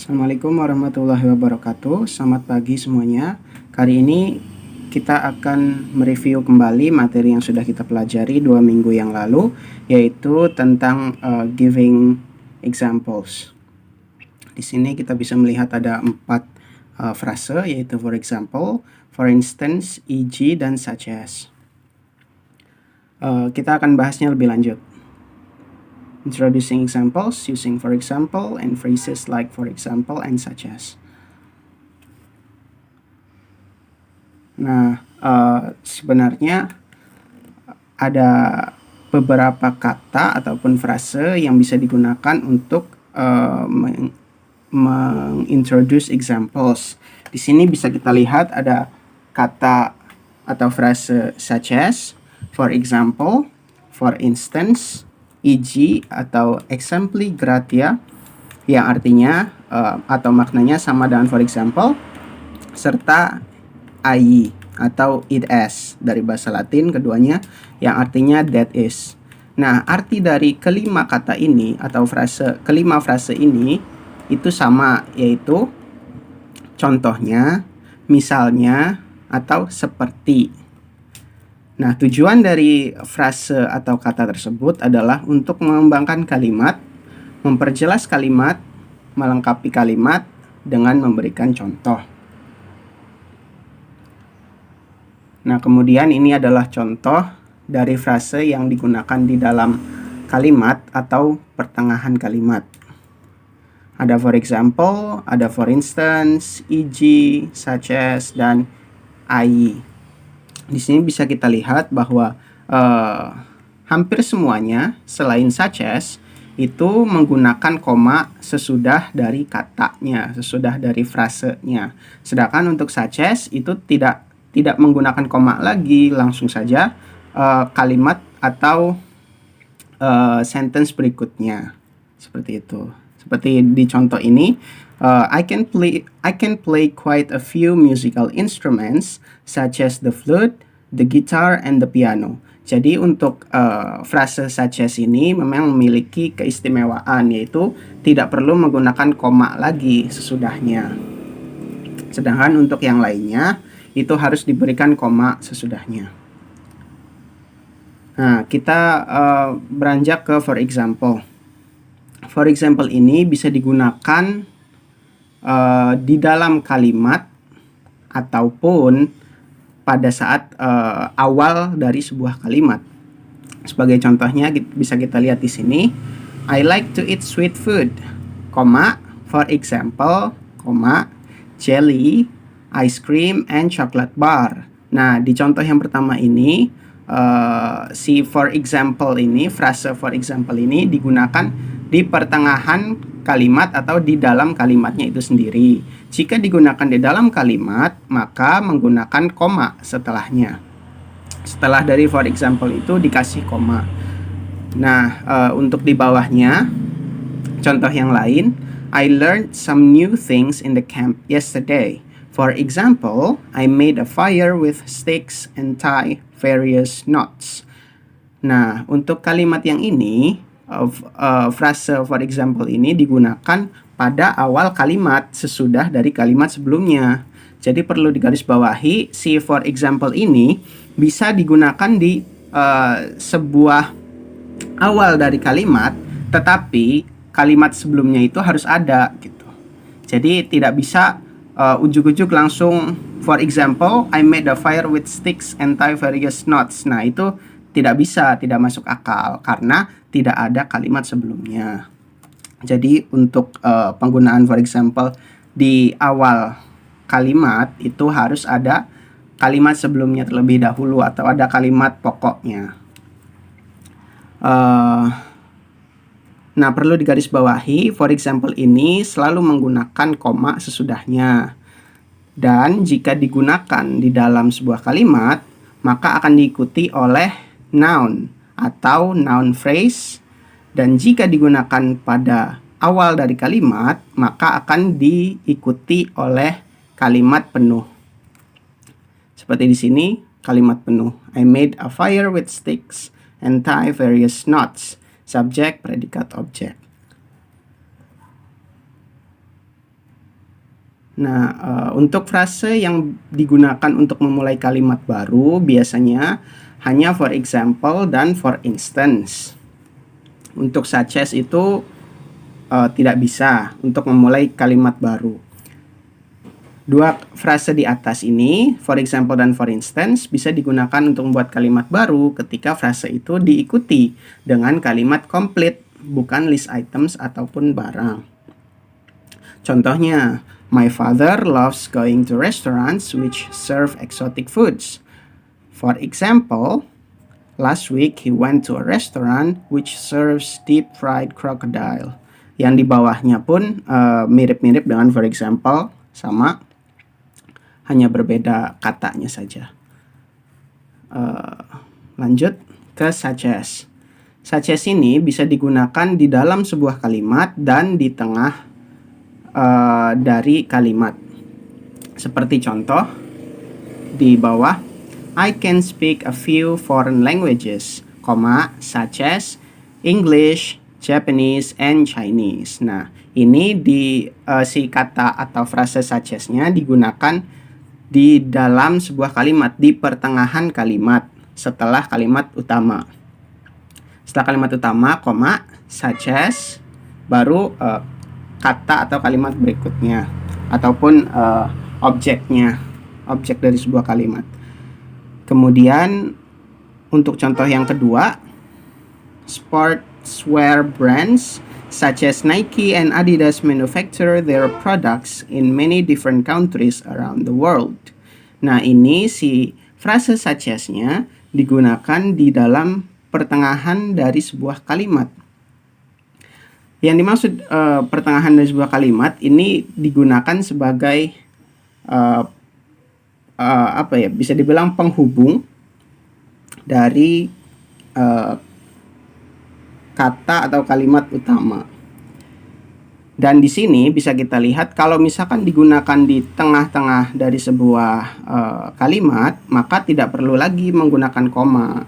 Assalamualaikum warahmatullahi wabarakatuh. Selamat pagi semuanya. Kali ini kita akan mereview kembali materi yang sudah kita pelajari 2 minggu yang lalu, yaitu tentang giving examples. Di sini kita bisa melihat ada 4 frase, yaitu for example, for instance, e.g., dan such as. Kita akan bahasnya lebih lanjut. Introducing examples using for example and phrases like for example and such as. Nah, sebenarnya ada beberapa kata ataupun frase yang bisa digunakan untuk mengintroduce examples. Di sini bisa kita lihat ada kata atau frase such as, for example, for instance, e.g. atau exempli gratia, yang artinya atau maknanya sama dengan for example, serta ai atau it as dari bahasa Latin keduanya, yang artinya that is. Nah, arti dari kelima kata ini atau kelima frase ini itu sama, yaitu contohnya, misalnya, atau seperti. Nah, tujuan dari frase atau kata tersebut adalah untuk mengembangkan kalimat, memperjelas kalimat, melengkapi kalimat dengan memberikan contoh. Nah, kemudian ini adalah contoh dari frase yang digunakan di dalam kalimat atau pertengahan kalimat. Ada for example, ada for instance, e.g., such as, dan ai. Di sini bisa kita lihat bahwa hampir semuanya selain such as itu menggunakan koma sesudah dari katanya, sesudah dari frasenya. Sedangkan untuk such as itu tidak menggunakan koma lagi, langsung saja kalimat atau sentence berikutnya. Seperti itu. Seperti di contoh ini, I can play quite a few musical instruments such as the flute, the guitar, and the piano. Jadi untuk frase such as ini memang memiliki keistimewaan, yaitu tidak perlu menggunakan koma lagi sesudahnya. Sedangkan untuk yang lainnya itu harus diberikan koma sesudahnya. Nah, kita beranjak ke for example. For example ini bisa digunakan di dalam kalimat ataupun pada saat awal dari sebuah kalimat. Sebagai contohnya bisa kita lihat di sini, I like to eat sweet food, for example, jelly, ice cream, and chocolate bar. Nah, di contoh yang pertama ini, si for example ini, frase for example ini digunakan di pertengahan kalimat atau di dalam kalimatnya itu sendiri. Jika digunakan di dalam kalimat, maka menggunakan koma setelahnya. Setelah dari for example itu dikasih koma. Nah, untuk di bawahnya, contoh yang lain, I learned some new things in the camp yesterday. For example, I made a fire with sticks and tie various knots. Nah, untuk kalimat yang ini, frase for example ini digunakan pada awal kalimat sesudah dari kalimat sebelumnya. Jadi perlu digarisbawahi, si for example ini bisa digunakan di sebuah awal dari kalimat, tetapi kalimat sebelumnya itu harus ada gitu. Jadi tidak bisa ujuk-ujuk langsung for example, I made a fire with sticks and tie various knots. Nah, itu tidak bisa, tidak masuk akal karena tidak ada kalimat sebelumnya. Jadi untuk penggunaan for example di awal kalimat itu harus ada kalimat sebelumnya terlebih dahulu atau ada kalimat pokoknya. Nah, perlu digarisbawahi, for example ini selalu menggunakan koma sesudahnya. Dan jika digunakan di dalam sebuah kalimat, maka akan diikuti oleh noun atau noun phrase, dan jika digunakan pada awal dari kalimat, maka akan diikuti oleh kalimat penuh. Seperti di sini, kalimat penuh. I made a fire with sticks and tie various knots. Subjek, predikat, objek. Nah, untuk frase yang digunakan untuk memulai kalimat baru biasanya hanya for example dan for instance. Untuk such as itu tidak bisa untuk memulai kalimat baru. Dua frase di atas ini, for example dan for instance, bisa digunakan untuk membuat kalimat baru ketika frase itu diikuti dengan kalimat complete, bukan list items ataupun barang. Contohnya, my father loves going to restaurants which serve exotic foods. For example, last week he went to a restaurant which serves deep fried crocodile. Yang di bawahnya pun mirip-mirip dengan for example, sama, hanya berbeda katanya saja. Lanjut ke such as. Such as ini bisa digunakan di dalam sebuah kalimat dan di tengah dari kalimat. Seperti contoh di bawah, I can speak a few foreign languages, such as English, Japanese, and Chinese. Nah, ini si kata atau frase such as-nya digunakan di dalam sebuah kalimat, di pertengahan kalimat, setelah kalimat utama. Setelah kalimat utama, such as, baru kata atau kalimat berikutnya, ataupun objeknya, objek dari sebuah kalimat. Kemudian, untuk contoh yang kedua, sportswear brands such as Nike and Adidas manufacture their products in many different countries around the world. Nah, ini si frase such as-nya digunakan di dalam pertengahan dari sebuah kalimat. Yang dimaksud pertengahan dari sebuah kalimat ini digunakan sebagai bisa dibilang penghubung dari kata atau kalimat utama. Dan di sini bisa kita lihat kalau misalkan digunakan di tengah-tengah dari sebuah kalimat, maka tidak perlu lagi menggunakan koma.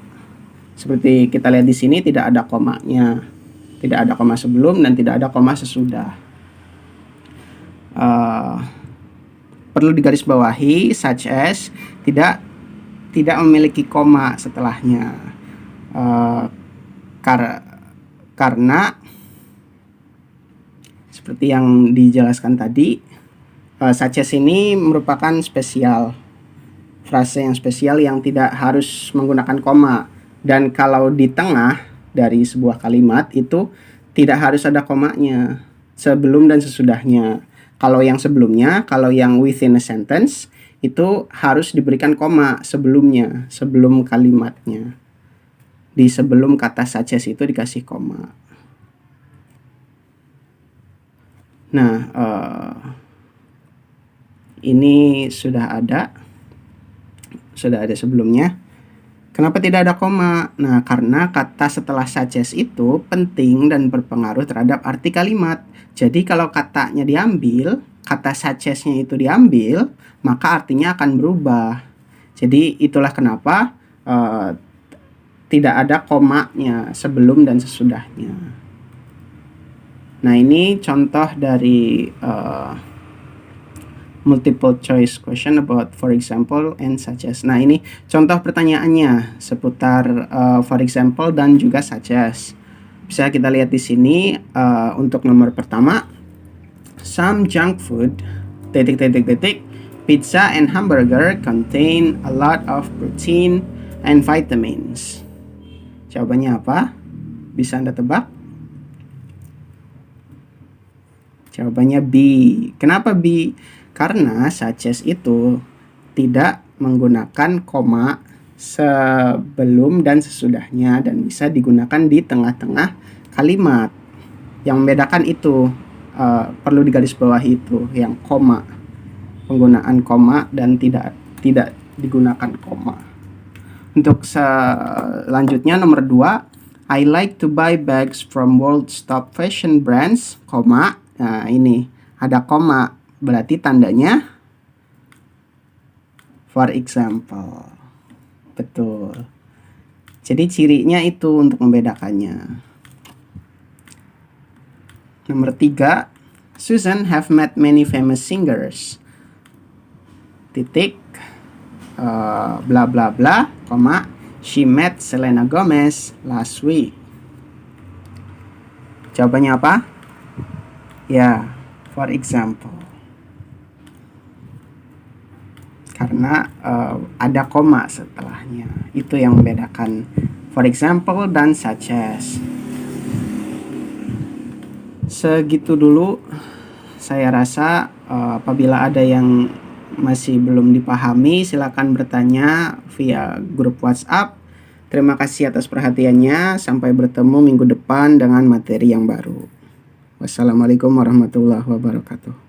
Seperti kita lihat di sini tidak ada komanya. Tidak ada koma sebelum dan tidak ada koma sesudah. Perlu digarisbawahi such as tidak memiliki koma setelahnya. Karena seperti yang dijelaskan tadi, such as ini merupakan spesial, frase yang spesial yang tidak harus menggunakan koma. Dan kalau di tengah dari sebuah kalimat itu tidak harus ada komanya, sebelum dan sesudahnya. Kalau yang sebelumnya, kalau yang within a sentence, itu harus diberikan koma sebelumnya, sebelum kalimatnya. Di sebelum kata such as itu dikasih koma. Nah, ini sudah ada sebelumnya. Kenapa tidak ada koma? Nah, karena kata setelah such as itu penting dan berpengaruh terhadap arti kalimat. Jadi kalau katanya diambil, kata such as-nya itu diambil, maka artinya akan berubah. Jadi itulah kenapa tidak ada komanya sebelum dan sesudahnya. Nah, ini contoh dari multiple choice question about for example and such as. Nah, ini contoh pertanyaannya seputar for example dan juga such as. Bisa kita lihat di sini untuk nomor pertama, some junk food pizza and hamburger contain a lot of protein and vitamins. Jawabannya apa? Bisa Anda tebak? Jawabannya B. Kenapa B? Karena such as itu tidak menggunakan koma sebelum dan sesudahnya dan bisa digunakan di tengah-tengah kalimat. Yang membedakan itu perlu digarisbawahi itu yang koma, penggunaan koma dan tidak digunakan koma. Untuk selanjutnya nomor 2, I like to buy bags from world's top fashion brands, koma. Nah, ini ada koma, berarti tandanya for example. Betul. Jadi cirinya itu untuk membedakannya. Nomor 3, Susan have met many famous singers. titik bla bla bla, koma, she met Selena Gomez last week. Jawabannya apa? Ya, for example. Karena ada koma setelahnya. Itu yang membedakan for example dan such as. Segitu dulu. Saya rasa apabila ada yang masih belum dipahami, silakan bertanya via grup WhatsApp. Terima kasih atas perhatiannya. Sampai bertemu minggu depan dengan materi yang baru. Wassalamualaikum warahmatullahi wabarakatuh.